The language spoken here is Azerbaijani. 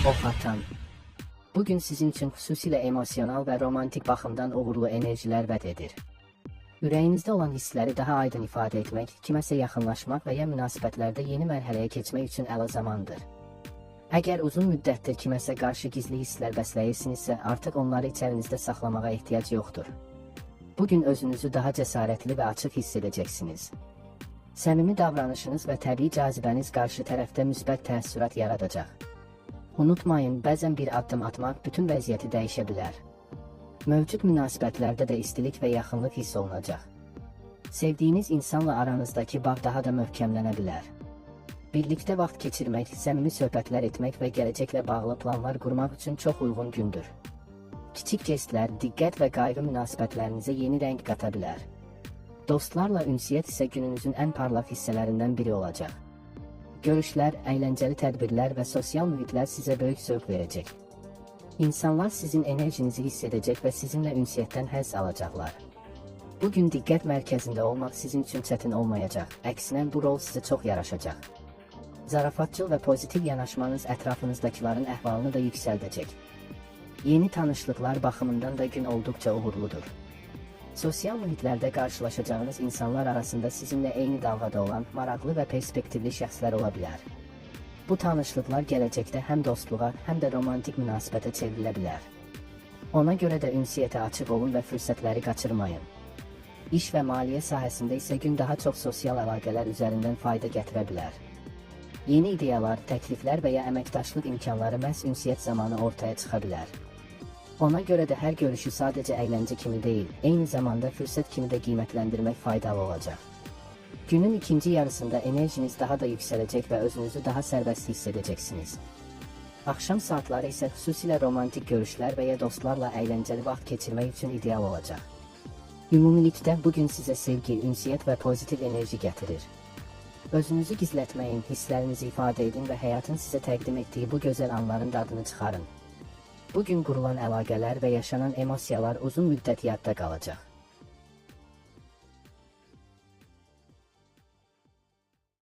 Ovxatan. Bugün sizin üçün xüsusilə emosional və romantik baxımdan uğurlu enerjilər vəd edir. Ürəyinizdə olan hissləri daha aydın ifadə etmək, kiməsə yaxınlaşmaq və ya münasibətlərdə yeni mərhələyə keçmək üçün əla zamandır. Əgər uzun müddətdir kiməsə qarşı gizli hisslər bəsləyirsinizsə, artıq onları içərinizdə saxlamağa ehtiyac yoxdur. Bugün özünüzü daha cəsarətli və açıq hiss edəcəksiniz. Səmimi davranışınız və təbii cazibəniz qarşı tərəfdə müsbət təəssürat yaradacaq. Unutmayın, bəzən bir addım atmaq bütün vəziyyəti dəyişə bilər. Mövcud münasibətlərdə də istilik və yaxınlıq hiss olunacaq. Sevdiyiniz insanla aranızdakı bağ daha da möhkəmlənə bilər. Birlikdə vaxt keçirmək, səmimi söhbətlər etmək və gələcəklə bağlı planlar qurmaq üçün çox uyğun gündür. Kiçik jestlər, diqqət və qayğı münasibətlərinizə yeni rəng qata bilər. Dostlarla ünsiyyət isə gününüzün ən parlaq hissələrindən biri olacaq. Görüşlər, əyləncəli tədbirlər və sosial mühitlər sizə böyük zövq verəcək. İnsanlar sizin enerjinizi hiss edəcək və sizinlə ünsiyyətdən həzz alacaqlar. Bugün diqqət mərkəzində olmaq sizin üçün çətin olmayacaq, əksinə bu rol sizə çox yaraşacaq. Zarafatcıl və pozitiv yanaşmanız ətrafınızdakilərin əhvalını da yüksəldəcək. Yeni tanışlıqlar baxımından da gün olduqca uğurludur. Sosial mühitlərdə qarşılaşacağınız insanlar arasında sizinlə eyni dalğada olan, maraqlı və perspektivli şəxslər ola bilər. Bu tanışlıqlar gələcəkdə həm dostluğa, həm də romantik münasibətə çevrilə bilər. Ona görə də ünsiyyətə açıq olun və fürsətləri qaçırmayın. İş və maliyyə sahəsində isə gün daha çox sosial əlaqələr üzərindən fayda gətirə bilər. Yeni ideyalar, təkliflər və ya əməkdaşlıq imkanları məhz ünsiyyət zamanı ortaya çıxa bilər. Ona görə də hər görüşü sadəcə əyləncə kimi deyil, eyni zamanda fürsət kimi də qiymətləndirmək faydalı olacaq. Günün ikinci yarısında enerjiniz daha da yüksələcək və özünüzü daha sərbəst hiss edəcəksiniz. Axşam saatları isə xüsusilə romantik görüşlər və ya dostlarla əyləncəli vaxt keçirmək üçün ideal olacaq. Ümumilikdə bugün sizə sevgi, ünsiyyət və pozitiv enerji gətirir. Özünüzü gizlətməyin, hisslərinizi ifadə edin və həyatın sizə təqdim etdiyi bu gözəl anların dadını çıxarın. Bugün qurulan əlaqələr və yaşanan emosiyalar uzun müddət yadda qalacaq.